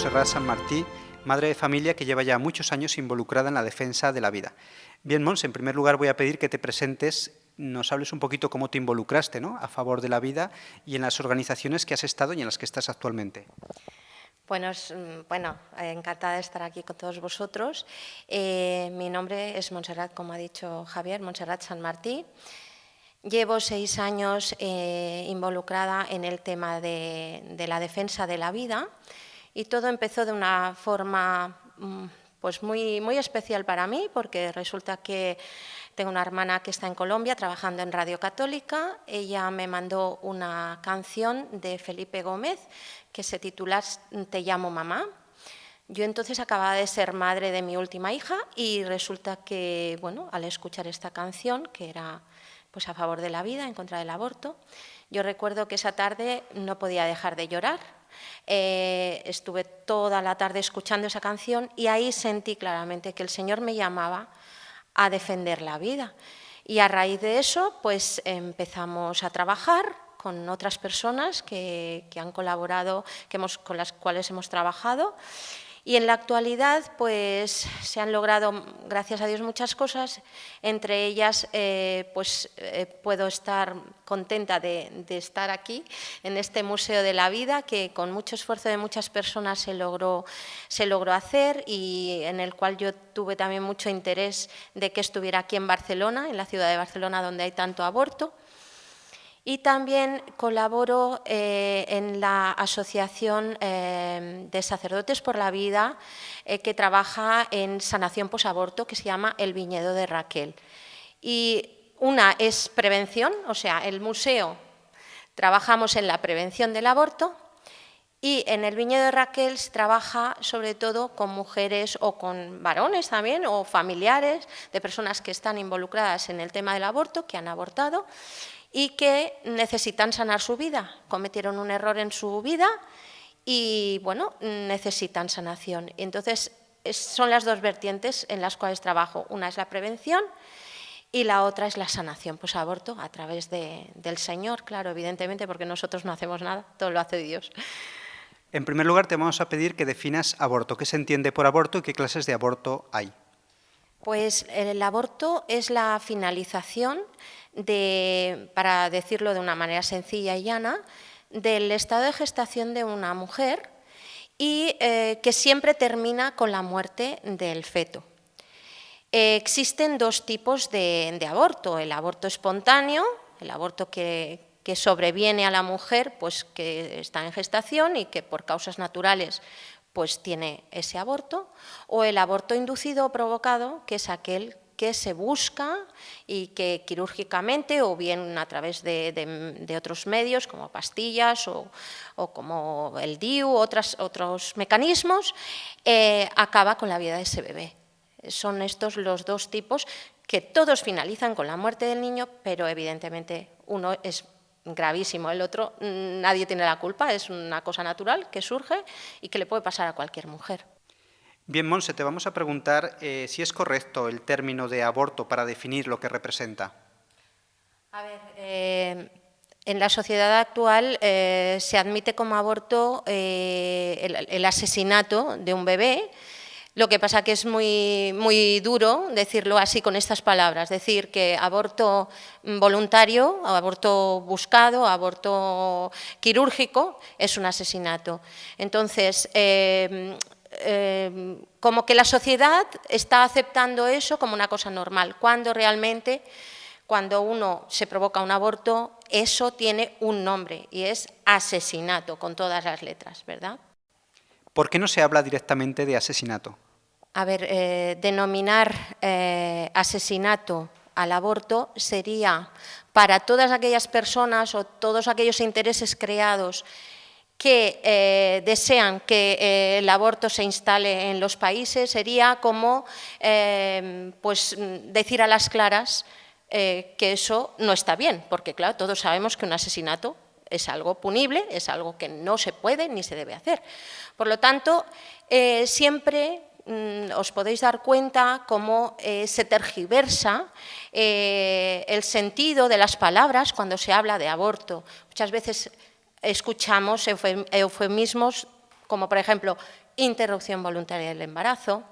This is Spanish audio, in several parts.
Montserrat Sanmartí, madre de familia que lleva ya muchos años involucrada en la defensa de la vida. Bien, Mons, en primer lugar voy a pedir que te presentes, nos hables un poquito cómo te involucraste, ¿no?, a favor de la vida y en las organizaciones que has estado y en las que estás actualmente. Bueno, encantada de estar aquí con todos vosotros. Mi nombre es Montserrat, como ha dicho Javier, Montserrat Sanmartí. Llevo 6 años involucrada en el tema de la defensa de la vida y todo empezó de una forma pues muy especial para mí, porque resulta que tengo una hermana que está en Colombia trabajando en Radio Católica. Ella me mandó una canción de Felipe Gómez que se titula Te llamo mamá. Yo entonces acababa de ser madre de mi última hija y resulta que, bueno, al escuchar esta canción, que era pues a favor de la vida, en contra del aborto, yo recuerdo que esa tarde no podía dejar de llorar. Estuve toda la tarde escuchando esa canción y ahí sentí claramente que el Señor me llamaba a defender la vida. Y a raíz de eso, pues empezamos a trabajar con otras personas que han colaborado, con las cuales hemos trabajado. Y en la actualidad pues se han logrado, gracias a Dios, muchas cosas. Entre ellas puedo estar contenta de estar aquí, en este Museo de la Vida, que con mucho esfuerzo de muchas personas se logró hacer y en el cual yo tuve también mucho interés de que estuviera aquí en Barcelona, en la ciudad de Barcelona, donde hay tanto aborto. Y también colaboro en la Asociación de Sacerdotes por la Vida, que trabaja en sanación posaborto, que se llama El Viñedo de Raquel. Y una es prevención, o sea, el museo trabajamos en la prevención del aborto, y en el Viñedo de Raquel se trabaja sobre todo con mujeres o con varones también, o familiares de personas que están involucradas en el tema del aborto, que han abortado y que necesitan sanar su vida, cometieron un error en su vida y, bueno, necesitan sanación. Entonces, son las dos vertientes en las cuales trabajo. Una es la prevención y la otra es la sanación posaborto a través del Señor, claro, evidentemente, porque nosotros no hacemos nada, todo lo hace Dios. En primer lugar, te vamos a pedir que definas aborto. ¿Qué se entiende por aborto y qué clases de aborto hay? Pues el aborto es la finalización para decirlo de una manera sencilla y llana, del estado de gestación de una mujer y que siempre termina con la muerte del feto. Existen dos tipos de aborto: el aborto espontáneo, el aborto que sobreviene a la mujer pues que está en gestación y que por causas naturales pues tiene ese aborto, o el aborto inducido o provocado, que es aquel que se busca y que quirúrgicamente o bien a través de otros medios como pastillas o como el DIU, otros mecanismos, acaba con la vida de ese bebé. Son estos los dos tipos que todos finalizan con la muerte del niño, pero evidentemente uno es gravísimo, el otro nadie tiene la culpa, es una cosa natural que surge y que le puede pasar a cualquier mujer. Bien, Monse, te vamos a preguntar si es correcto el término de aborto para definir lo que representa. A ver, en la sociedad actual se admite como aborto el asesinato de un bebé. Lo que pasa que es muy duro decirlo así con estas palabras, decir que aborto voluntario, aborto buscado, aborto quirúrgico es un asesinato. Entonces, como que la sociedad está aceptando eso como una cosa normal, cuando realmente, cuando uno se provoca un aborto, eso tiene un nombre y es asesinato, con todas las letras, ¿verdad? ¿Por qué no se habla directamente de asesinato? A ver, denominar asesinato al aborto sería para todas aquellas personas o todos aquellos intereses creados que desean que el aborto se instale en los países, sería como pues decir a las claras que eso no está bien, porque claro, todos sabemos que un asesinato es algo punible, es algo que no se puede ni se debe hacer. Por lo tanto, siempre os podéis dar cuenta cómo se tergiversa el sentido de las palabras cuando se habla de aborto. Muchas veces escuchamos eufemismos como, por ejemplo, interrupción voluntaria del embarazo,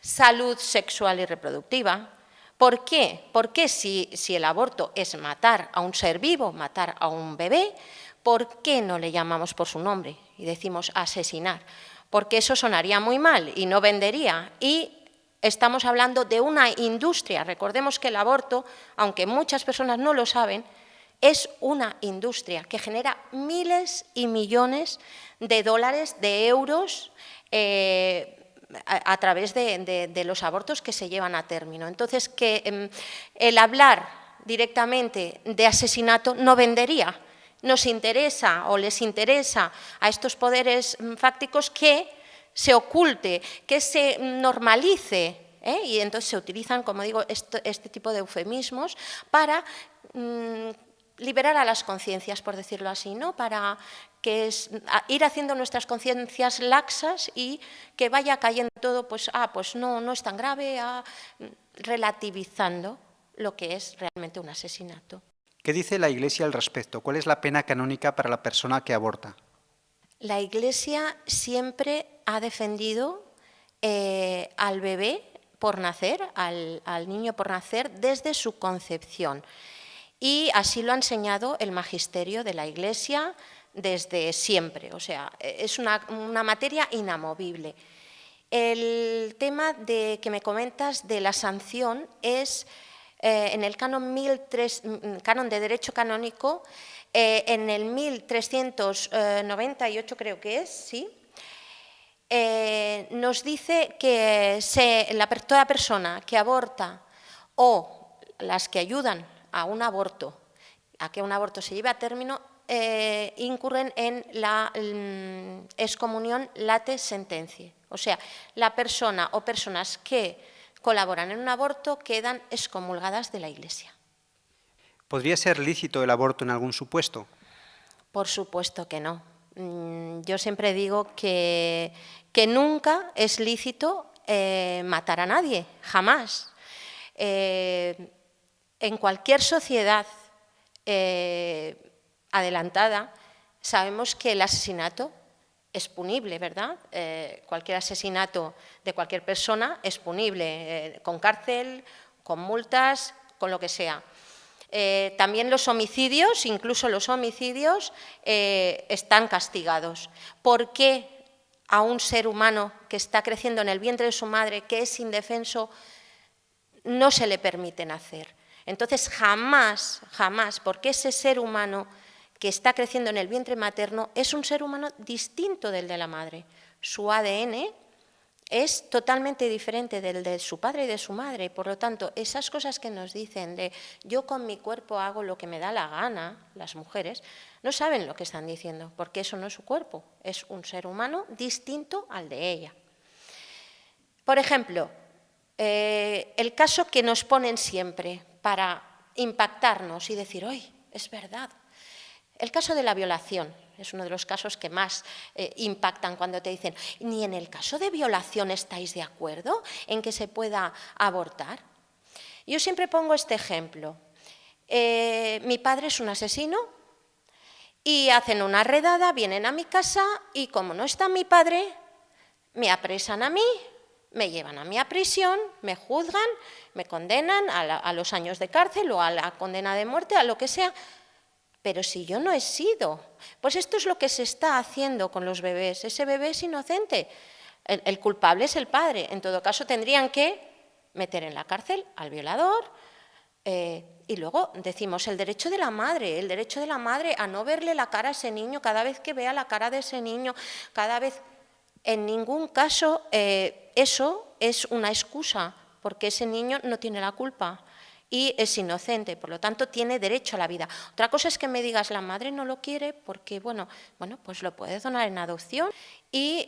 salud sexual y reproductiva. ¿Por qué? Porque si el aborto es matar a un ser vivo, matar a un bebé, ¿por qué no le llamamos por su nombre y decimos asesinar? Porque eso sonaría muy mal y no vendería. Y estamos hablando de una industria. Recordemos que el aborto, aunque muchas personas no lo saben, es una industria que genera miles y millones de dólares, de euros, a través de los abortos que se llevan a término. Entonces, que el hablar directamente de asesinato no vendería. Nos interesa o les interesa a estos poderes fácticos que se oculte, que se normalice, y entonces se utilizan, como digo, este tipo de eufemismos para liberar a las conciencias, por decirlo así, ¿no? Para ir haciendo nuestras conciencias laxas y que vaya cayendo todo, pues no es tan grave, relativizando lo que es realmente un asesinato. ¿Qué dice la Iglesia al respecto? ¿Cuál es la pena canónica para la persona que aborta? La Iglesia siempre ha defendido al bebé por nacer, al niño por nacer, desde su concepción. Y así lo ha enseñado el magisterio de la Iglesia desde siempre. O sea, es una materia inamovible. El tema que me comentas de la sanción es en el canon de Derecho Canónico, en el 1398 creo que es, ¿sí? Nos dice que toda persona que aborta o las que ayudan a un aborto, a que un aborto se lleve a término, incurren en la excomunión late sententiae. O sea, la persona o personas que colaboran en un aborto quedan excomulgadas de la Iglesia. ¿Podría ser lícito el aborto en algún supuesto? Por supuesto que no. Yo siempre digo que nunca es lícito matar a nadie, jamás. En cualquier sociedad adelantada sabemos que el asesinato es punible, ¿verdad? Cualquier asesinato de cualquier persona es punible, con cárcel, con multas, con lo que sea. También los homicidios, incluso los homicidios, están castigados. ¿Por qué a un ser humano que está creciendo en el vientre de su madre, que es indefenso, no se le permite nacer? Entonces, jamás, jamás, porque ese ser humano que está creciendo en el vientre materno es un ser humano distinto del de la madre. Su ADN es totalmente diferente del de su padre y de su madre. Por lo tanto, esas cosas que nos dicen de yo con mi cuerpo hago lo que me da la gana, las mujeres, no saben lo que están diciendo, porque eso no es su cuerpo, es un ser humano distinto al de ella. Por ejemplo, el caso que nos ponen siempre para impactarnos y decir, ¡ay, es verdad! El caso de la violación es uno de los casos que más impactan cuando te dicen, ¿ni en el caso de violación estáis de acuerdo en que se pueda abortar? Yo siempre pongo este ejemplo. Mi padre es un asesino y hacen una redada, vienen a mi casa y como no está mi padre, me apresan a mí, me llevan a mí a prisión, me juzgan, me condenan a los años de cárcel o a la condena de muerte, a lo que sea. Pero si yo no he sido, pues esto es lo que se está haciendo con los bebés. Ese bebé es inocente, el culpable es el padre. En todo caso, tendrían que meter en la cárcel al violador. Y luego decimos el derecho de la madre a no verle la cara a ese niño cada vez que vea la cara de ese niño, cada vez. En ningún caso eso es una excusa, porque ese niño no tiene la culpa. Y es inocente, por lo tanto, tiene derecho a la vida. Otra cosa es que me digas, la madre no lo quiere porque, bueno, pues lo puedes donar en adopción y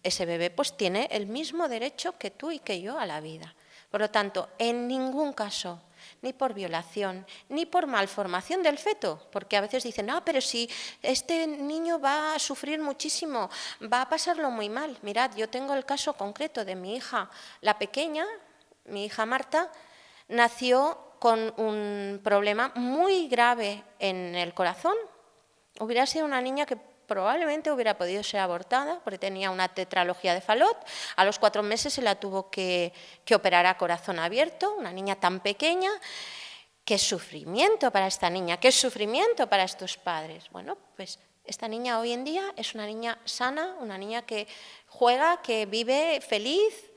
ese bebé pues tiene el mismo derecho que tú y que yo a la vida. Por lo tanto, en ningún caso, ni por violación, ni por malformación del feto, porque a veces dicen, no, pero si este niño va a sufrir muchísimo, va a pasarlo muy mal. Mirad, yo tengo el caso concreto de mi hija, la pequeña, mi hija Marta, nació con un problema muy grave en el corazón. Hubiera sido una niña que probablemente hubiera podido ser abortada porque tenía una tetralogía de Fallot. A los 4 meses se la tuvo que operar a corazón abierto, una niña tan pequeña. ¿Qué sufrimiento para esta niña? ¿Qué sufrimiento para estos padres? Bueno, pues esta niña hoy en día es una niña sana, una niña que juega, que vive feliz.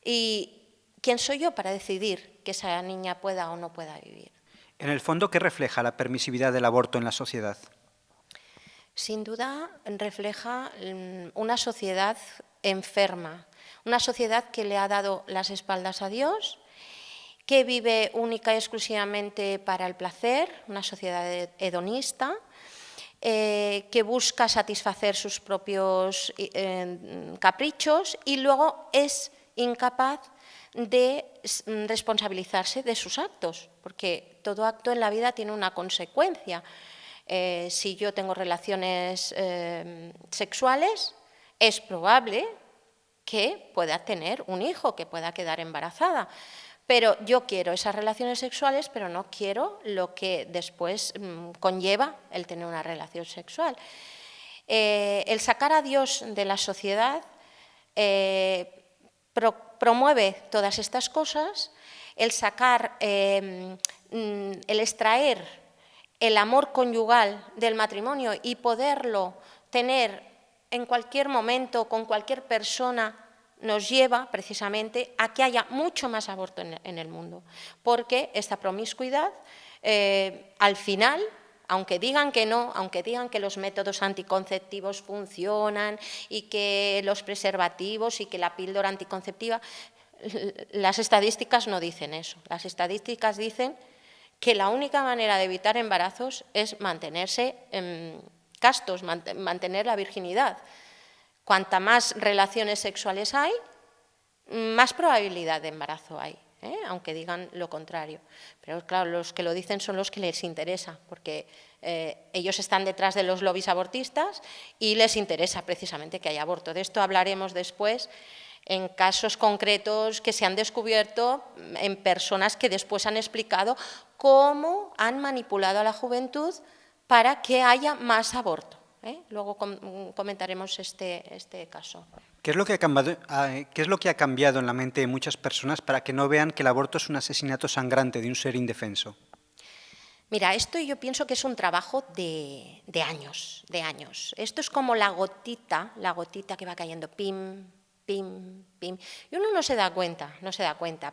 ¿Y quién soy yo para decidir que esa niña pueda o no pueda vivir? En el fondo, ¿qué refleja la permisividad del aborto en la sociedad? Sin duda refleja una sociedad enferma, una sociedad que le ha dado las espaldas a Dios, que vive única y exclusivamente para el placer, una sociedad hedonista, que busca satisfacer sus propios caprichos y luego es incapaz de responsabilizarse de sus actos, porque todo acto en la vida tiene una consecuencia. Si yo tengo relaciones sexuales, es probable que pueda tener un hijo, que pueda quedar embarazada. Pero yo quiero esas relaciones sexuales, pero no quiero lo que después conlleva el tener una relación sexual. El sacar a Dios de la sociedad promueve todas estas cosas, el sacar, el extraer el amor conyugal del matrimonio y poderlo tener en cualquier momento, con cualquier persona, nos lleva precisamente a que haya mucho más aborto en el mundo, porque esta promiscuidad, al final, aunque digan que no, aunque digan que los métodos anticonceptivos funcionan y que los preservativos y que la píldora anticonceptiva, las estadísticas no dicen eso. Las estadísticas dicen que la única manera de evitar embarazos es mantenerse castos, mantener la virginidad. Cuanta más relaciones sexuales hay, más probabilidad de embarazo hay, aunque digan lo contrario. Pero claro, los que lo dicen son los que les interesa, porque ellos están detrás de los lobbies abortistas y les interesa precisamente que haya aborto. De esto hablaremos después en casos concretos que se han descubierto en personas que después han explicado cómo han manipulado a la juventud para que haya más aborto. Luego comentaremos este caso. ¿Qué es lo que ha cambiado en la mente de muchas personas para que no vean que el aborto es un asesinato sangrante de un ser indefenso? Mira, esto yo pienso que es un trabajo de años. Esto es como la gotita que va cayendo, pim, pim, pim. Y uno no se da cuenta,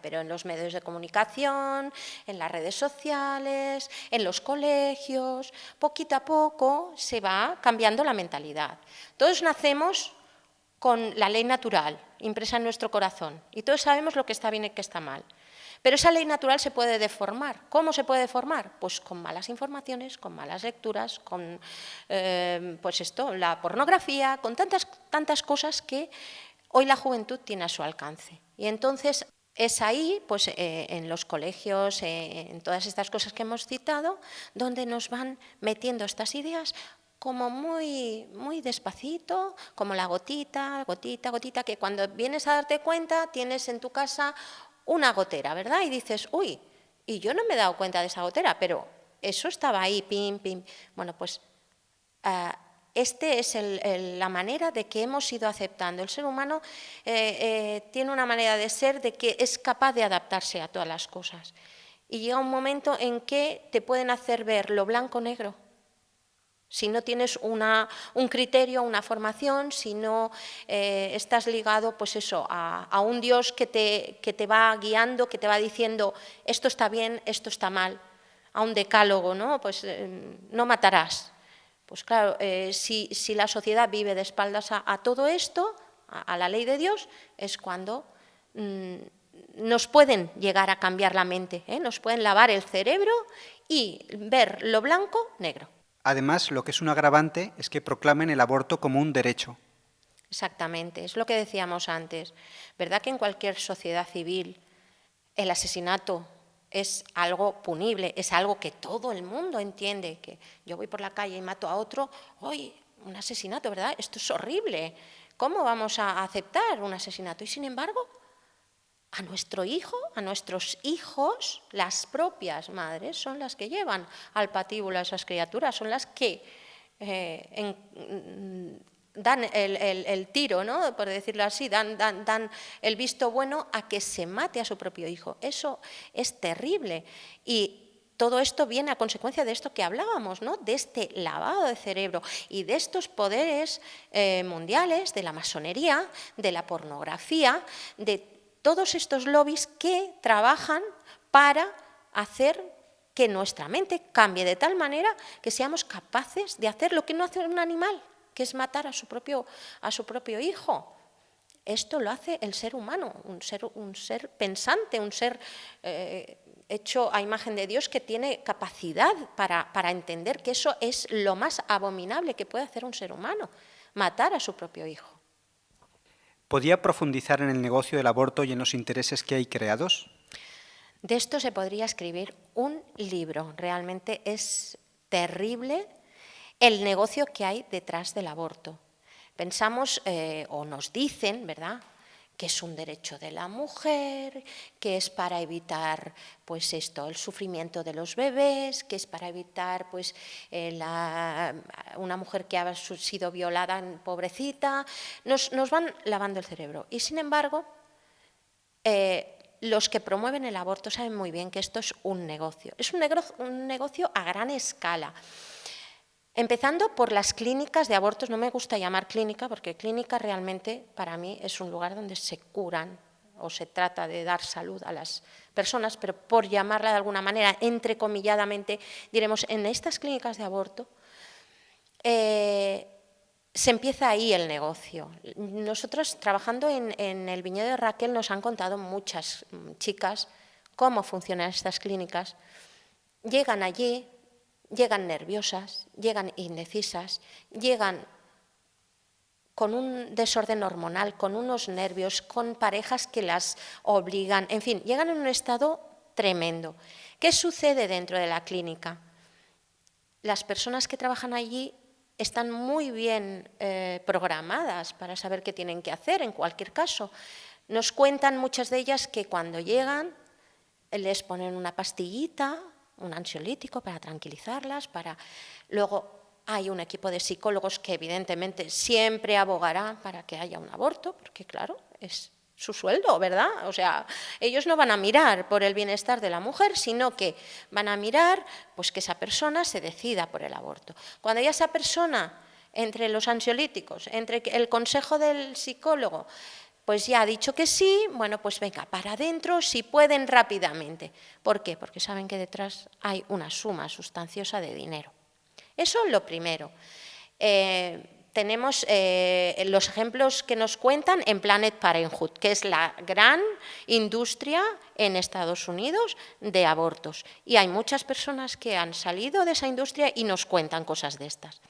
pero en los medios de comunicación, en las redes sociales, en los colegios, poquito a poco se va cambiando la mentalidad. Todos nacemos con la ley natural impresa en nuestro corazón y todos sabemos lo que está bien y qué está mal. Pero esa ley natural se puede deformar. ¿Cómo se puede deformar? Pues con malas informaciones, con malas lecturas, con la pornografía, con tantas cosas que hoy la juventud tiene a su alcance. Y entonces es ahí, pues en los colegios, en todas estas cosas que hemos citado, donde nos van metiendo estas ideas como muy despacito, como la gotita, que cuando vienes a darte cuenta tienes en tu casa una gotera, ¿verdad? Y dices, uy, y yo no me he dado cuenta de esa gotera, pero eso estaba ahí, pim, pim. Bueno, pues este es la manera de que hemos ido aceptando. El ser humano tiene una manera de ser de que es capaz de adaptarse a todas las cosas. Y llega un momento en que te pueden hacer ver lo blanco-negro. Si no tienes un criterio, una formación, si no estás ligado pues eso, a un Dios que te va guiando, que te va diciendo esto está bien, esto está mal, a un decálogo, ¿no? Pues no matarás. Pues claro, si la sociedad vive de espaldas a todo esto, a la ley de Dios, es cuando nos pueden llegar a cambiar la mente, nos pueden lavar el cerebro y ver lo blanco negro. Además, lo que es un agravante es que proclamen el aborto como un derecho. Exactamente, es lo que decíamos antes. ¿Verdad que en cualquier sociedad civil el asesinato es algo punible, es algo que todo el mundo entiende? Que yo voy por la calle y mato a otro, ¡oye, un asesinato!, ¿verdad? Esto es horrible. ¿Cómo vamos a aceptar un asesinato? Y sin embargo, a nuestro hijo, a nuestros hijos, las propias madres son las que llevan al patíbulo a esas criaturas, son las que dan el tiro, ¿no?, por decirlo así, dan el visto bueno a que se mate a su propio hijo. Eso es terrible. Y todo esto viene a consecuencia de esto que hablábamos, ¿no?, de este lavado de cerebro y de estos poderes mundiales, de la masonería, de la pornografía, de todos estos lobbies que trabajan para hacer que nuestra mente cambie de tal manera que seamos capaces de hacer lo que no hace un animal, que es matar a su propio hijo. Esto lo hace el ser humano, un ser pensante, un ser hecho a imagen de Dios, que tiene capacidad para entender que eso es lo más abominable que puede hacer un ser humano, matar a su propio hijo. ¿Podría profundizar en el negocio del aborto y en los intereses que hay creados? De esto se podría escribir un libro. Realmente es terrible el negocio que hay detrás del aborto. Pensamos, o nos dicen, ¿verdad?, que es un derecho de la mujer, que es para evitar, pues esto, el sufrimiento de los bebés, que es para evitar, pues, una mujer que ha sido violada, pobrecita. Nos van lavando el cerebro. Y sin embargo, los que promueven el aborto saben muy bien que esto es un negocio. Es un negocio a gran escala. Empezando por las clínicas de abortos. No me gusta llamar clínica, porque clínica realmente para mí es un lugar donde se curan o se trata de dar salud a las personas, pero por llamarla de alguna manera, entrecomilladamente, diremos, en estas clínicas de aborto se empieza ahí el negocio. Nosotros, trabajando en el viñedo de Raquel, nos han contado muchas chicas cómo funcionan estas clínicas. Llegan allí, llegan nerviosas, llegan indecisas, llegan con un desorden hormonal, con unos nervios, con parejas que las obligan, en fin, llegan en un estado tremendo. ¿Qué sucede dentro de la clínica? Las personas que trabajan allí están muy bien programadas para saber qué tienen que hacer en cualquier caso. Nos cuentan muchas de ellas que cuando llegan les ponen una pastillita, un ansiolítico para tranquilizarlas, luego hay un equipo de psicólogos que evidentemente siempre abogará para que haya un aborto, porque claro, es su sueldo, ¿verdad? O sea, ellos no van a mirar por el bienestar de la mujer, sino que van a mirar, pues, que esa persona se decida por el aborto. Cuando ya esa persona, entre los ansiolíticos, entre el consejo del psicólogo, pues ya ha dicho que sí, bueno, pues venga, para adentro, si pueden, rápidamente. ¿Por qué? Porque saben que detrás hay una suma sustanciosa de dinero. Eso es lo primero. Tenemos los ejemplos que nos cuentan en Planned Parenthood, que es la gran industria en Estados Unidos de abortos. Y hay muchas personas que han salido de esa industria y nos cuentan cosas de estas,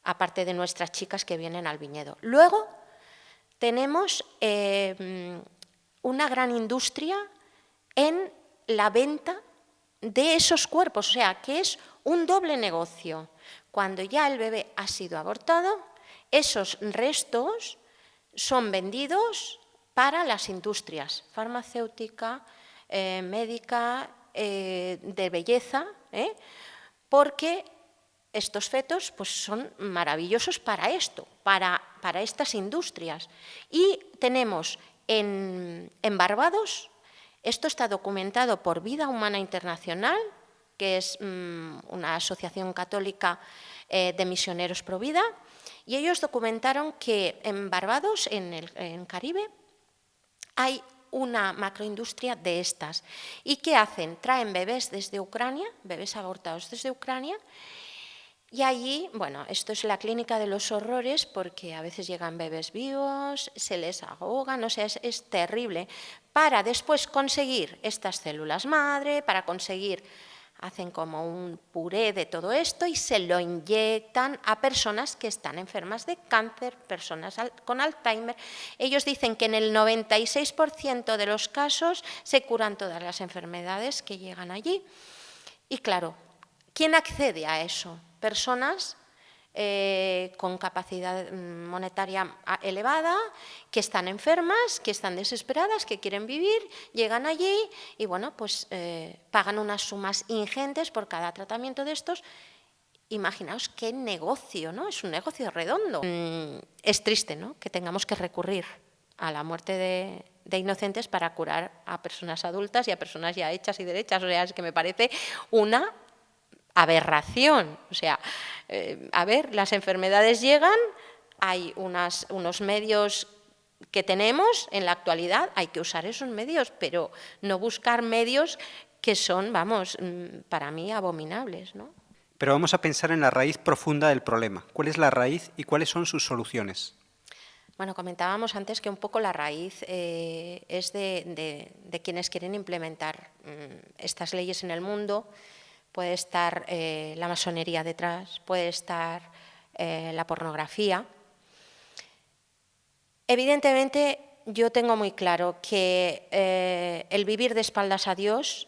aparte de nuestras chicas que vienen al viñedo. Luego tenemos una gran industria en la venta de esos cuerpos, o sea, que es un doble negocio. Cuando ya el bebé ha sido abortado, esos restos son vendidos para las industrias farmacéutica, médica, de belleza, porque estos fetos, pues, son maravillosos para esto, para estas industrias. Y tenemos en Barbados, esto está documentado por Vida Humana Internacional, que es una asociación católica de misioneros pro vida, y ellos documentaron que en Barbados, en Caribe, hay una macroindustria de estas. ¿Y qué hacen? Traen bebés desde Ucrania, bebés abortados desde Ucrania, y allí, bueno, esto es la clínica de los horrores, porque a veces llegan bebés vivos, se les ahogan, o sea, es terrible, para después conseguir estas células madre, para conseguir, hacen como un puré de todo esto y se lo inyectan a personas que están enfermas de cáncer, personas con Alzheimer. Ellos dicen que en el 96% de los casos se curan todas las enfermedades que llegan allí. Y claro, ¿quién accede a eso? Personas con capacidad monetaria elevada, que están enfermas, que están desesperadas, que quieren vivir, llegan allí y, bueno, pues pagan unas sumas ingentes por cada tratamiento de estos Imaginaos qué negocio, ¿no? Es un negocio redondo. Es triste, ¿no?, que tengamos que recurrir a la muerte de inocentes para curar a personas adultas y a personas ya hechas y derechas. O sea, es que me parece una aberración. O sea, a ver, las enfermedades llegan, hay unos medios que tenemos en la actualidad, hay que usar esos medios, pero no buscar medios que son, vamos, para mí abominables, ¿no? Pero vamos a pensar en la raíz profunda del problema. ¿Cuál es la raíz y cuáles son sus soluciones? Bueno, comentábamos antes que un poco la raíz es de quienes quieren implementar estas leyes en el mundo. Puede estar la masonería detrás, puede estar la pornografía. Evidentemente, yo tengo muy claro que el vivir de espaldas a Dios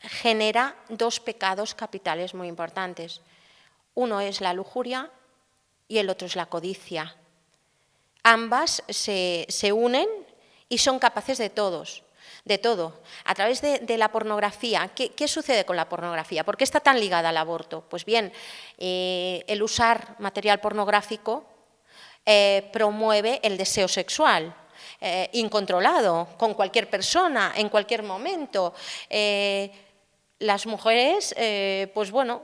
genera dos pecados capitales muy importantes. Uno es la lujuria y el otro es la codicia. Ambas se unen y son capaces de todo. A través de la pornografía, ¿qué sucede con la pornografía? ¿Por qué está tan ligada al aborto? Pues bien, el usar material pornográfico promueve el deseo sexual incontrolado con cualquier persona, en cualquier momento. Las mujeres, pues bueno,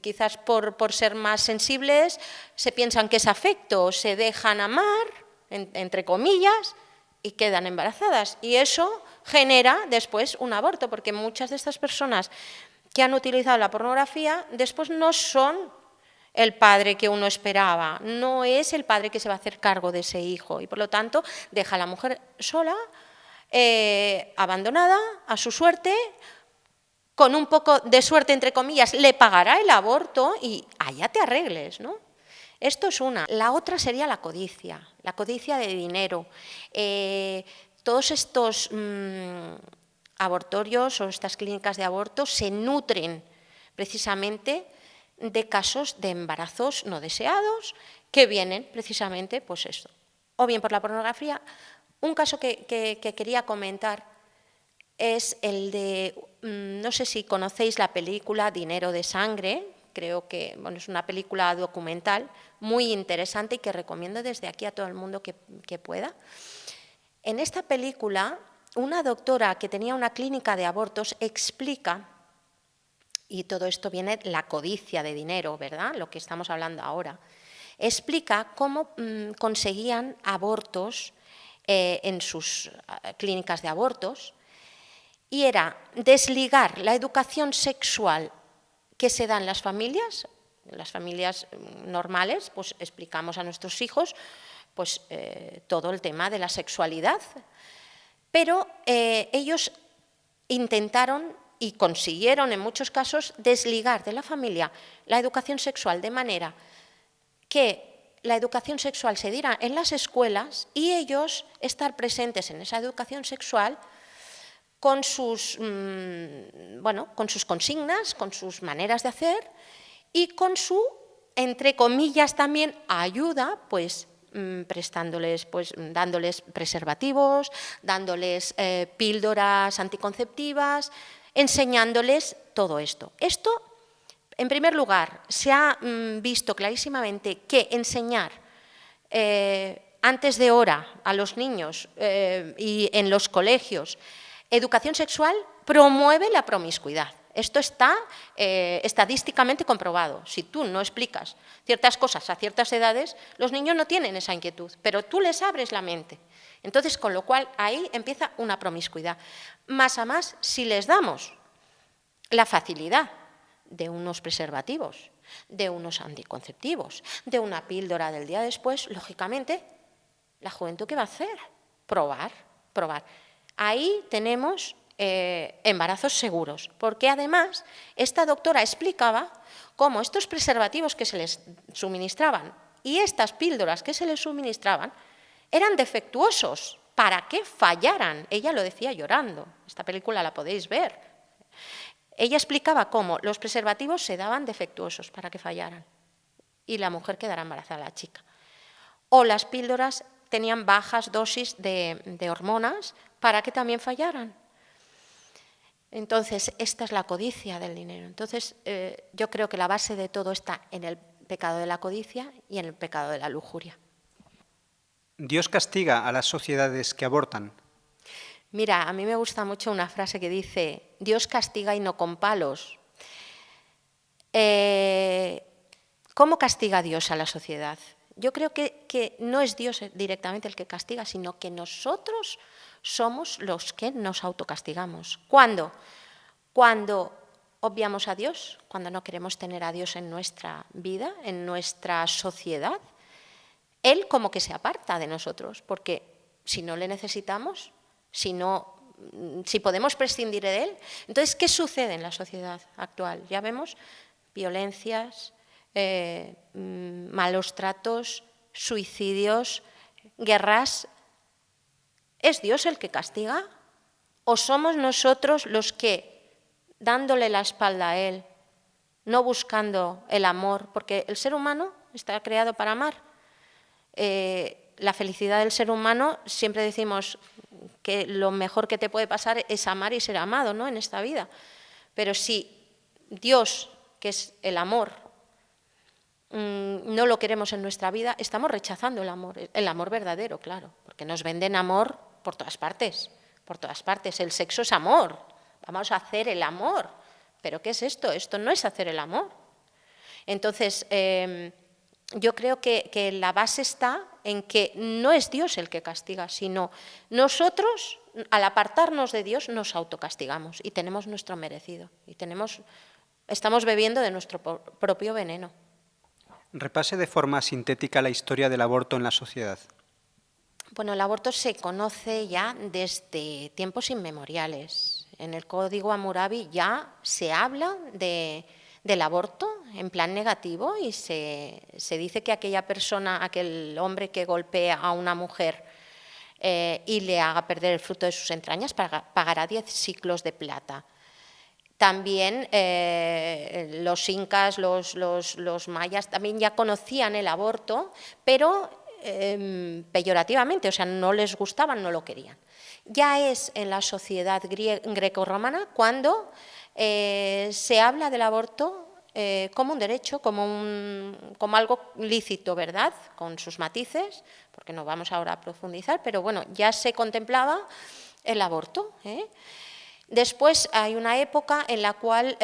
quizás por ser más sensibles, se piensan que es afecto, se dejan amar, entre comillas, y quedan embarazadas. Y eso genera después un aborto, porque muchas de estas personas que han utilizado la pornografía después no son el padre que uno esperaba, no es el padre que se va a hacer cargo de ese hijo, y por lo tanto deja a la mujer sola, abandonada a su suerte. Con un poco de suerte, entre comillas, le pagará el aborto y allá te arregles, ¿no? Esto es una. La otra sería la codicia de dinero. Todos estos abortorios o estas clínicas de aborto se nutren precisamente de casos de embarazos no deseados que vienen precisamente, pues eso, o bien por la pornografía. Un caso que quería comentar es el de, no sé si conocéis la película Dinero de Sangre, creo que bueno, es una película documental muy interesante y que recomiendo desde aquí a todo el mundo que pueda. En esta película, una doctora que tenía una clínica de abortos explica, y todo esto viene de la codicia de dinero, ¿verdad?, lo que estamos hablando ahora, explica cómo conseguían abortos en sus clínicas de abortos. Y era desligar la educación sexual que se da en las familias normales, pues explicamos a nuestros hijos pues, todo el tema de la sexualidad, pero ellos intentaron y consiguieron en muchos casos desligar de la familia la educación sexual de manera que la educación sexual se diera en las escuelas y ellos estar presentes en esa educación sexual con sus consignas, con sus maneras de hacer y con su, entre comillas, también ayuda, pues prestándoles, pues dándoles preservativos, dándoles píldoras anticonceptivas, enseñándoles todo esto. Esto, en primer lugar, se ha visto clarísimamente que enseñar antes de hora a los niños y en los colegios educación sexual promueve la promiscuidad. Esto está estadísticamente comprobado. Si tú no explicas ciertas cosas a ciertas edades, los niños no tienen esa inquietud, pero tú les abres la mente. Entonces, con lo cual, ahí empieza una promiscuidad. Más a más, si les damos la facilidad de unos preservativos, de unos anticonceptivos, de una píldora del día después, lógicamente, la juventud, ¿qué va a hacer? Probar. Ahí tenemos embarazos seguros, porque además esta doctora explicaba cómo estos preservativos que se les suministraban y estas píldoras que se les suministraban eran defectuosos para que fallaran. Ella lo decía llorando, esta película la podéis ver. Ella explicaba cómo los preservativos se daban defectuosos para que fallaran y la mujer quedara embarazada, la chica. O las píldoras tenían bajas dosis de hormonas para que también fallaran. Entonces, esta es la codicia del dinero. Entonces, yo creo que la base de todo está en el pecado de la codicia y en el pecado de la lujuria. ¿Dios castiga a las sociedades que abortan? Mira, a mí me gusta mucho una frase que dice, Dios castiga y no con palos. ¿Cómo castiga Dios a la sociedad? Yo creo que no es Dios directamente el que castiga, sino que nosotros somos los que nos autocastigamos. ¿Cuándo? Cuando obviamos a Dios, cuando no queremos tener a Dios en nuestra vida, en nuestra sociedad. Él como que se aparta de nosotros, porque si no le necesitamos, si podemos prescindir de él. Entonces, ¿qué sucede en la sociedad actual? Ya vemos violencias, malos tratos, suicidios, guerras. ¿Es Dios el que castiga? ¿O somos nosotros los que, dándole la espalda a Él, no buscando el amor? Porque el ser humano está creado para amar. La felicidad del ser humano, siempre decimos que lo mejor que te puede pasar es amar y ser amado, ¿no?, en esta vida. Pero si Dios, que es el amor, no lo queremos en nuestra vida, estamos rechazando el amor verdadero, claro, porque nos venden amor por todas partes, por todas partes. El sexo es amor, vamos a hacer el amor. ¿Pero qué es esto? Esto no es hacer el amor. Entonces, yo creo que la base está en que no es Dios el que castiga, sino nosotros, al apartarnos de Dios, nos autocastigamos y tenemos nuestro merecido. Y estamos bebiendo de nuestro propio veneno. Repase de forma sintética la historia del aborto en la sociedad. Bueno, el aborto se conoce ya desde tiempos inmemoriales. En el Código Hammurabi ya se habla del aborto en plan negativo y se dice que aquel hombre que golpea a una mujer y le haga perder el fruto de sus entrañas pagará 10 siclos de plata. También los incas, los mayas también ya conocían el aborto, pero peyorativamente, o sea, no les gustaban, no lo querían. Ya es en la sociedad greco-romana cuando se habla del aborto como un derecho, como algo lícito, ¿verdad?, con sus matices, porque no vamos ahora a profundizar, pero bueno, ya se contemplaba el aborto, Después hay una época en la cual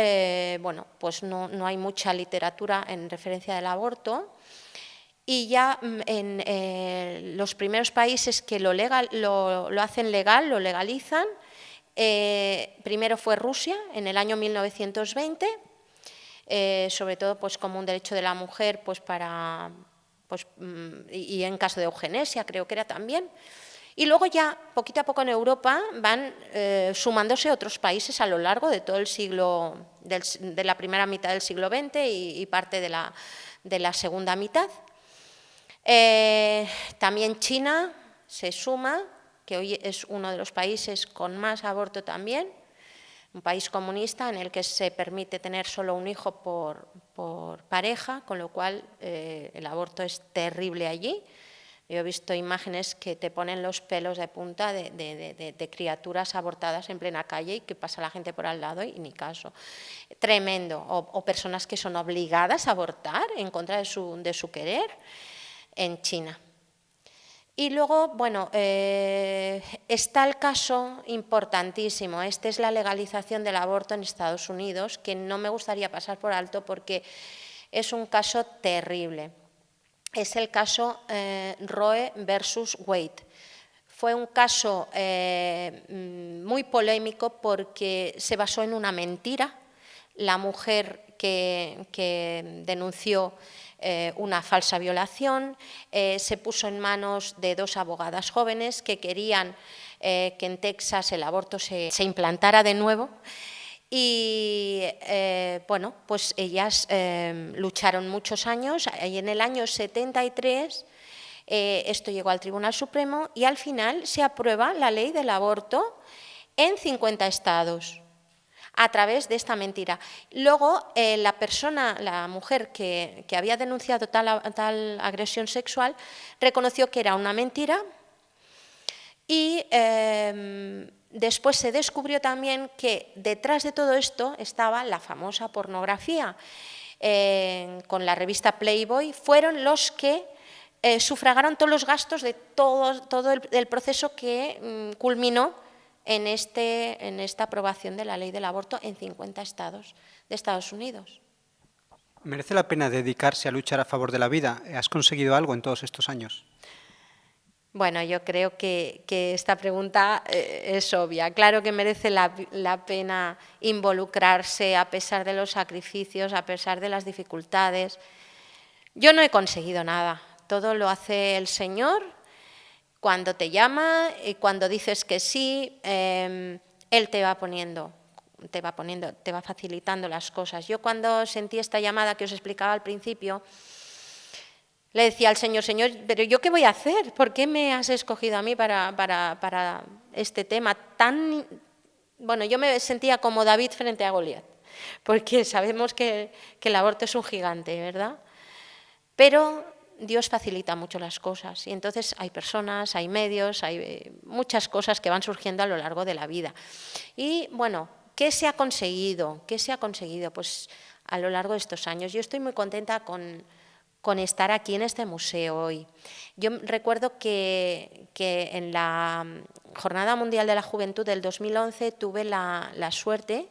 bueno, pues no hay mucha literatura en referencia del aborto y ya en los primeros países que lo hacen legal, lo legalizan, primero fue Rusia en el año 1920, sobre todo pues como un derecho de la mujer pues y en caso de eugenesia creo que era también. Y luego ya, poquito a poco en Europa, van sumándose otros países a lo largo de todo el siglo, de la primera mitad del siglo XX y parte de la segunda mitad. También China se suma, que hoy es uno de los países con más aborto también, un país comunista en el que se permite tener solo un hijo por pareja, con lo cual el aborto es terrible allí. Yo he visto imágenes que te ponen los pelos de punta de criaturas abortadas en plena calle y que pasa la gente por al lado y ni caso. Tremendo. O personas que son obligadas a abortar en contra de su querer en China. Y luego, bueno, está el caso importantísimo. Este es la legalización del aborto en Estados Unidos, que no me gustaría pasar por alto porque es un caso terrible. Es el caso Roe versus Wade. Fue un caso muy polémico porque se basó en una mentira. La mujer que denunció una falsa violación se puso en manos de dos abogadas jóvenes que querían que en Texas el aborto se implantara de nuevo. Y bueno, pues ellas lucharon muchos años y en el año 73 esto llegó al Tribunal Supremo y al final se aprueba la ley del aborto en 50 estados a través de esta mentira. Luego la mujer que había denunciado tal agresión sexual reconoció que era una mentira y después se descubrió también que detrás de todo esto estaba la famosa pornografía. Con la revista Playboy fueron los que sufragaron todos los gastos de todo el proceso que culminó en esta aprobación de la ley del aborto en 50 estados de Estados Unidos. ¿Merece la pena dedicarse a luchar a favor de la vida? ¿Has conseguido algo en todos estos años? Bueno, yo creo que esta pregunta es obvia. Claro que merece la pena involucrarse a pesar de los sacrificios, a pesar de las dificultades. Yo no he conseguido nada. Todo lo hace el Señor. Cuando te llama y cuando dices que sí, Él te va facilitando las cosas. Yo cuando sentí esta llamada que os explicaba al principio, le decía al Señor, Señor, ¿pero yo qué voy a hacer? ¿Por qué me has escogido a mí para este tema tan...? Bueno, yo me sentía como David frente a Goliat, porque sabemos que el aborto es un gigante, ¿verdad? Pero Dios facilita mucho las cosas y entonces hay personas, hay medios, hay muchas cosas que van surgiendo a lo largo de la vida. Y bueno, ¿qué se ha conseguido? ¿Qué se ha conseguido? Pues a lo largo de estos años. Yo estoy muy contenta con estar aquí en este museo hoy. Yo recuerdo que en la Jornada Mundial de la Juventud del 2011 tuve la suerte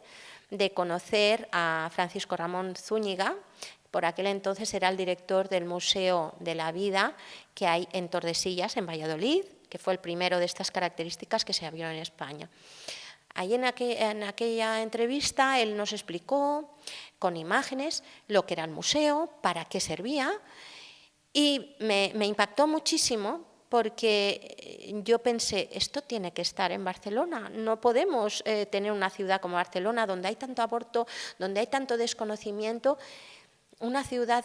de conocer a Francisco Ramón Zúñiga. Por aquel entonces era el director del Museo de la Vida que hay en Tordesillas, en Valladolid, que fue el primero de estas características que se abrió en España. Ahí en aquella entrevista él nos explicó con imágenes lo que era el museo, para qué servía, y me impactó muchísimo porque yo pensé, esto tiene que estar en Barcelona, no podemos tener una ciudad como Barcelona donde hay tanto aborto, donde hay tanto desconocimiento, una ciudad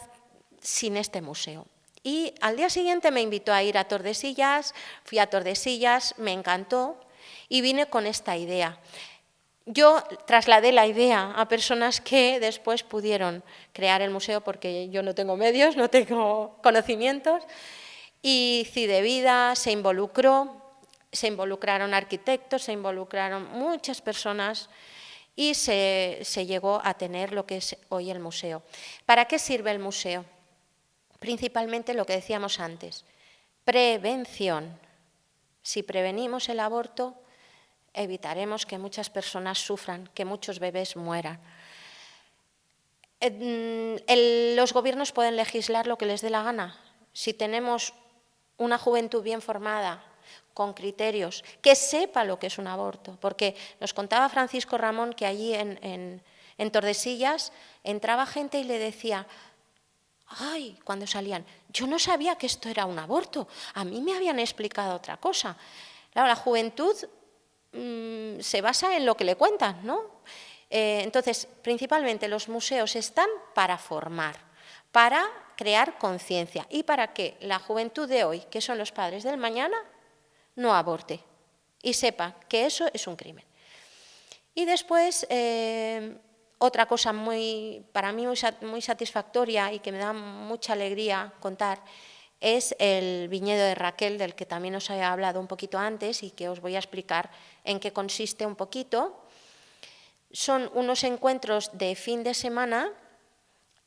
sin este museo. Y al día siguiente me invitó a ir a Tordesillas, fui a Tordesillas, me encantó y vine con esta idea. Yo trasladé la idea a personas que después pudieron crear el museo porque yo no tengo medios, no tengo conocimientos, y Cidevida se involucraron arquitectos, se involucraron muchas personas y se llegó a tener lo que es hoy el museo. ¿Para qué sirve el museo? Principalmente lo que decíamos antes, prevención. Si prevenimos el aborto, evitaremos que muchas personas sufran, que muchos bebés mueran. Los gobiernos pueden legislar lo que les dé la gana. Si tenemos una juventud bien formada, con criterios, que sepa lo que es un aborto, porque nos contaba Francisco Ramón que allí en Tordesillas entraba gente y le decía, ay, cuando salían, yo no sabía que esto era un aborto, a mí me habían explicado otra cosa. Claro, la juventud se basa en lo que le cuentan, ¿no? Entonces, principalmente los museos están para formar, para crear conciencia y para que la juventud de hoy, que son los padres del mañana, no aborte y sepa que eso es un crimen. Y después, otra cosa para mí muy satisfactoria y que me da mucha alegría contar es el viñedo de Raquel, del que también os he hablado un poquito antes y que os voy a explicar en qué consiste un poquito. Son unos encuentros de fin de semana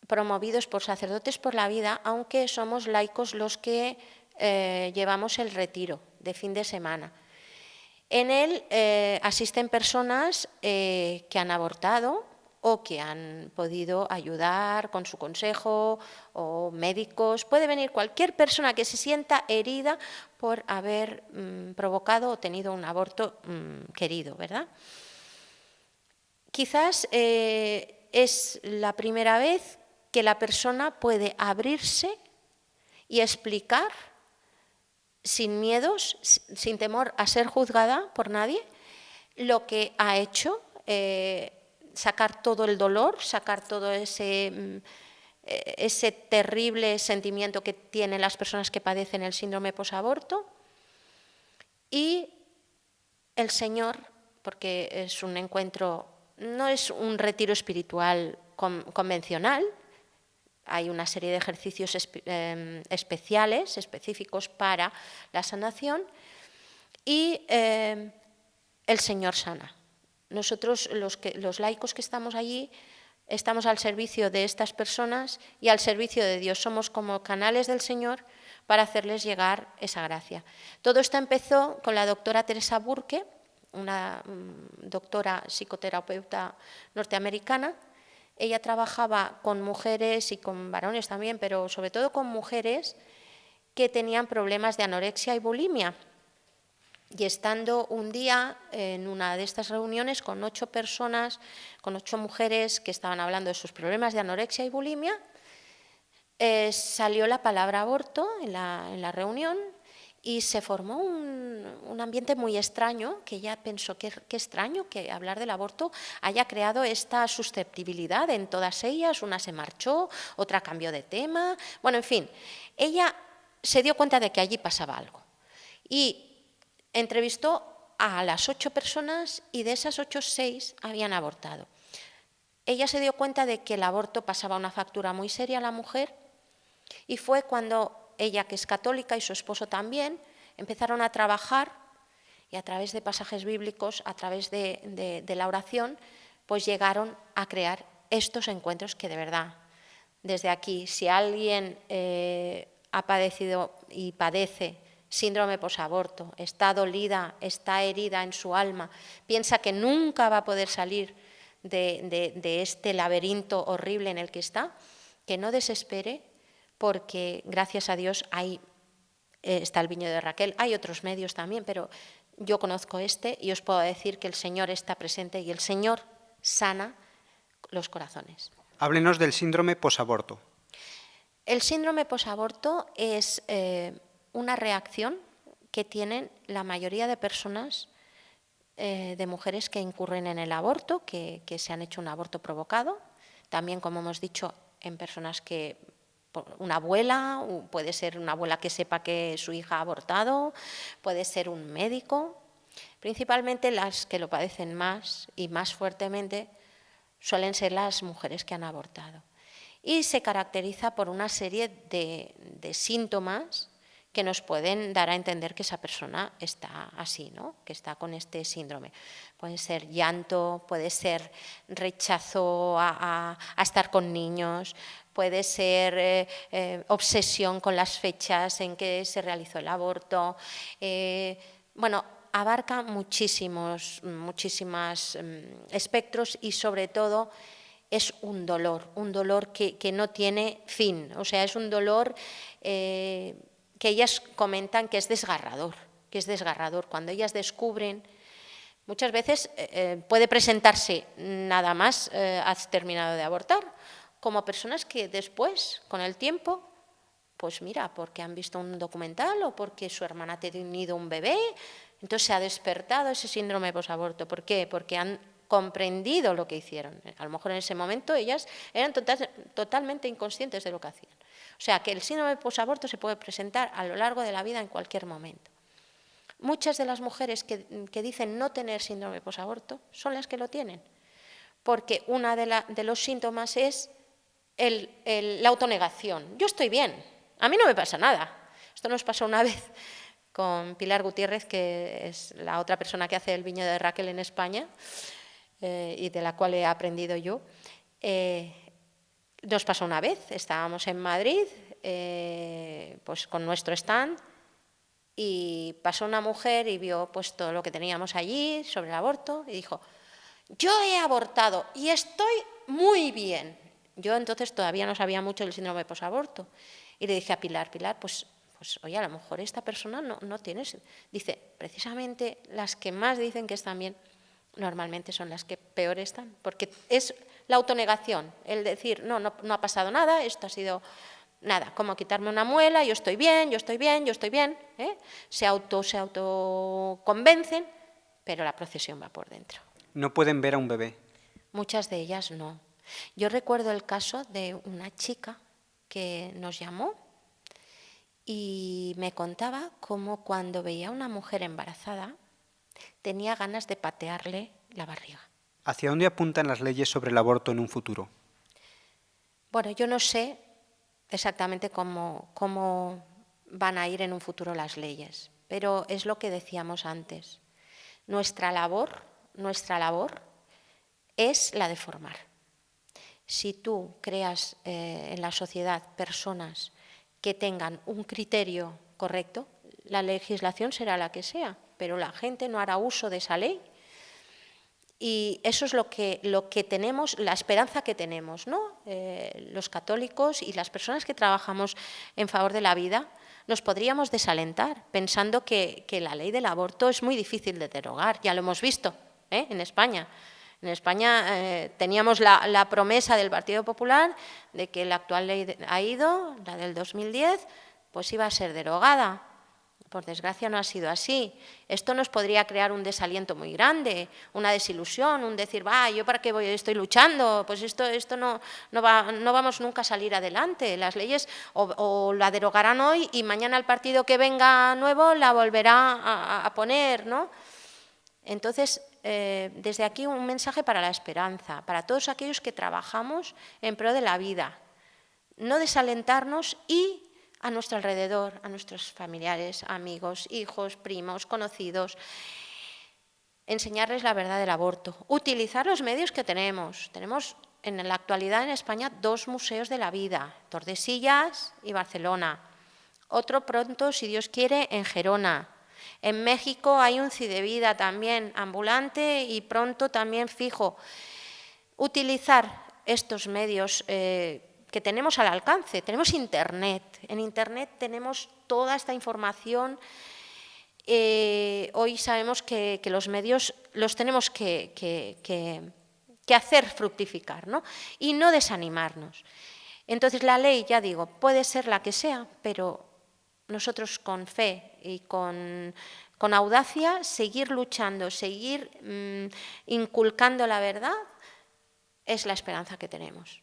promovidos por Sacerdotes por la Vida, aunque somos laicos los que llevamos el retiro de fin de semana. En él asisten personas que han abortado o que han podido ayudar con su consejo, o médicos. Puede venir cualquier persona que se sienta herida por haber provocado o tenido un aborto querido, ¿verdad? Quizás es la primera vez que la persona puede abrirse y explicar sin miedos, sin temor a ser juzgada por nadie, lo que ha hecho, sacar todo el dolor, sacar todo ese terrible sentimiento que tienen las personas que padecen el síndrome posaborto. Y el Señor, porque es un encuentro, no es un retiro espiritual convencional, hay una serie de ejercicios especiales, específicos para la sanación, y el Señor sana. Nosotros, los laicos que estamos allí, estamos al servicio de estas personas y al servicio de Dios. Somos como canales del Señor para hacerles llegar esa gracia. Todo esto empezó con la doctora Teresa Burke, una doctora psicoterapeuta norteamericana. Ella trabajaba con mujeres y con varones también, pero sobre todo con mujeres que tenían problemas de anorexia y bulimia. Y estando un día en una de estas reuniones con 8 personas, con 8 mujeres que estaban hablando de sus problemas de anorexia y bulimia, salió la palabra aborto en la reunión y se formó un ambiente muy extraño, que ella pensó que extraño que hablar del aborto haya creado esta susceptibilidad en todas ellas. Una se marchó, otra cambió de tema. Bueno, en fin, ella se dio cuenta de que allí pasaba algo. Y entrevistó a las 8 personas y de esas 8, 6 habían abortado. Ella se dio cuenta de que el aborto pasaba una factura muy seria a la mujer y fue cuando ella, que es católica, y su esposo también, empezaron a trabajar y a través de pasajes bíblicos, a través de la oración, pues llegaron a crear estos encuentros que de verdad, desde aquí, si alguien ha padecido y padece síndrome posaborto, está dolida, está herida en su alma, piensa que nunca va a poder salir de este laberinto horrible en el que está, que no desespere, porque gracias a Dios está el Viñedo de Raquel, hay otros medios también, pero yo conozco este y os puedo decir que el Señor está presente y el Señor sana los corazones. Háblenos del síndrome posaborto. El síndrome posaborto es una reacción que tienen la mayoría de personas, de mujeres que incurren en el aborto, que se han hecho un aborto provocado, también, como hemos dicho, en personas que, una abuela, puede ser una abuela que sepa que su hija ha abortado, puede ser un médico. Principalmente las que lo padecen más y más fuertemente suelen ser las mujeres que han abortado. Y se caracteriza por una serie de síntomas que nos pueden dar a entender que esa persona está así, ¿no? Que está con este síndrome. Puede ser llanto, puede ser rechazo a estar con niños, puede ser obsesión con las fechas en que se realizó el aborto. Bueno, abarca muchísimos espectros y sobre todo es un dolor que no tiene fin. O sea, es un dolor que ellas comentan que es desgarrador, Cuando ellas descubren, muchas veces puede presentarse nada más has terminado de abortar, como personas que después, con el tiempo, pues mira, porque han visto un documental o porque su hermana ha tenido un bebé, entonces se ha despertado ese síndrome posaborto. ¿Por qué? Porque han comprendido lo que hicieron. A lo mejor en ese momento ellas eran totalmente inconscientes de lo que hacían. O sea, que el síndrome posaborto se puede presentar a lo largo de la vida en cualquier momento. Muchas de las mujeres que dicen no tener síndrome posaborto son las que lo tienen, porque uno de los síntomas es la autonegación. Yo estoy bien, a mí no me pasa nada. Esto nos pasó una vez con Pilar Gutiérrez, que es la otra persona que hace el Viñedo de Raquel en España, y de la cual he aprendido yo. Nos pasó una vez, estábamos en Madrid, pues con nuestro stand, y pasó una mujer y vio pues todo lo que teníamos allí sobre el aborto y dijo: yo he abortado y estoy muy bien. Yo entonces todavía no sabía mucho del síndrome posaborto y le dije a Pilar, pues oye, a lo mejor esta persona no tiene. Dice, precisamente las que más dicen que están bien normalmente son las que peor están, porque es la autonegación, el decir, no ha pasado nada, esto ha sido nada, como quitarme una muela, yo estoy bien, ¿eh? Se autoconvencen, pero la procesión va por dentro. No pueden ver a un bebé. Muchas de ellas no. Yo recuerdo el caso de una chica que nos llamó y me contaba cómo cuando veía a una mujer embarazada tenía ganas de patearle la barriga. ¿Hacia dónde apuntan las leyes sobre el aborto en un futuro? Bueno, yo no sé exactamente cómo van a ir en un futuro las leyes, pero es lo que decíamos antes. Nuestra labor es la de formar. Si tú creas en la sociedad personas que tengan un criterio correcto, la legislación será la que sea, pero la gente no hará uso de esa ley. Y eso es lo que tenemos, la esperanza que tenemos, ¿no? Los católicos y las personas que trabajamos en favor de la vida, nos podríamos desalentar pensando que la ley del aborto es muy difícil de derogar. Ya lo hemos visto en España. En España teníamos la promesa del Partido Popular de que la actual ley AIDO, la del 2010, pues iba a ser derogada. Por desgracia no ha sido así. Esto nos podría crear un desaliento muy grande, una desilusión, un decir, ¿yo para qué estoy luchando? Pues esto no vamos nunca a salir adelante. Las leyes o la derogarán hoy y mañana el partido que venga nuevo la volverá a poner, ¿no? Entonces, desde aquí un mensaje para la esperanza, para todos aquellos que trabajamos en pro de la vida. No desalentarnos y a nuestro alrededor, a nuestros familiares, amigos, hijos, primos, conocidos, enseñarles la verdad del aborto, utilizar los medios que tenemos. Tenemos en la actualidad en España 2 museos de la vida, Tordesillas y Barcelona. Otro pronto, si Dios quiere, en Gerona. En México hay un CIDEVIDA también ambulante y pronto también fijo. Utilizar estos medios que tenemos al alcance. Tenemos Internet. En Internet tenemos toda esta información. Hoy sabemos que los medios los tenemos que hacer fructificar, ¿no? Y no desanimarnos. Entonces la ley, ya digo, puede ser la que sea, pero nosotros con fe y con audacia seguir luchando, seguir inculcando la verdad, es la esperanza que tenemos.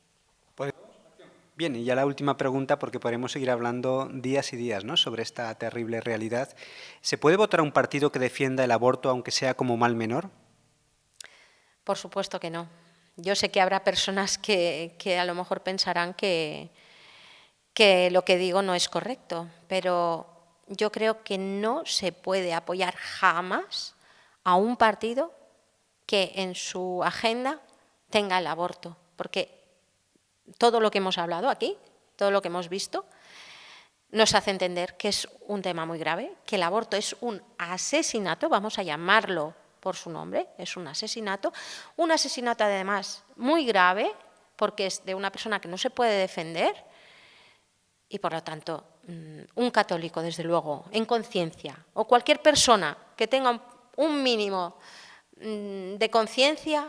Bien, y ya la última pregunta, porque podremos seguir hablando días y días, ¿no?, sobre esta terrible realidad. ¿Se puede votar a un partido que defienda el aborto, aunque sea como mal menor? Por supuesto que no. Yo sé que habrá personas que a lo mejor pensarán que lo que digo no es correcto, pero yo creo que no se puede apoyar jamás a un partido que en su agenda tenga el aborto, porque todo lo que hemos hablado aquí, todo lo que hemos visto, nos hace entender que es un tema muy grave, que el aborto es un asesinato, vamos a llamarlo por su nombre, es un asesinato además muy grave, porque es de una persona que no se puede defender y por lo tanto un católico, desde luego, en conciencia, o cualquier persona que tenga un mínimo de conciencia,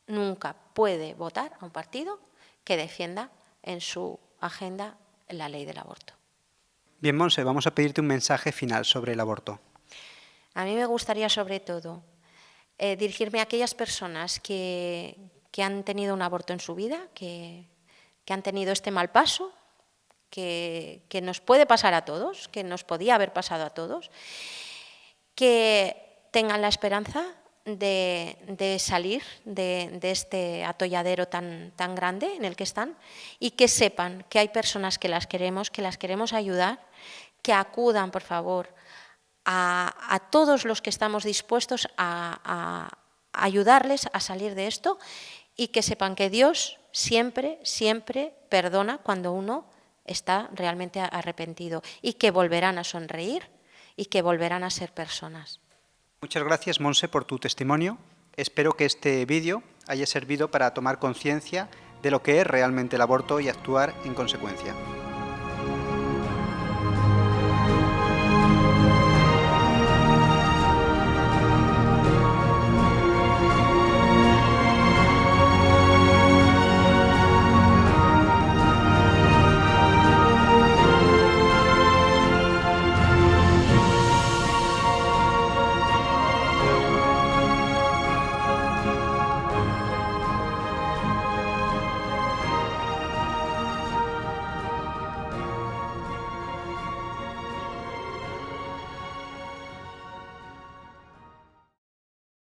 nunca puede votar a un partido que defienda en su agenda la ley del aborto. Bien, Montse, vamos a pedirte un mensaje final sobre el aborto. A mí me gustaría, sobre todo, dirigirme a aquellas personas que han tenido un aborto en su vida, que han tenido este mal paso, que nos puede pasar a todos, que nos podía haber pasado a todos, que tengan la esperanza de salir de este atolladero tan grande en el que están y que sepan que hay personas que las queremos ayudar, que acudan, por favor, a todos los que estamos dispuestos a ayudarles a salir de esto y que sepan que Dios siempre, siempre perdona cuando uno está realmente arrepentido y que volverán a sonreír y que volverán a ser personas. Muchas gracias, Montse, por tu testimonio. Espero que este vídeo haya servido para tomar conciencia de lo que es realmente el aborto y actuar en consecuencia.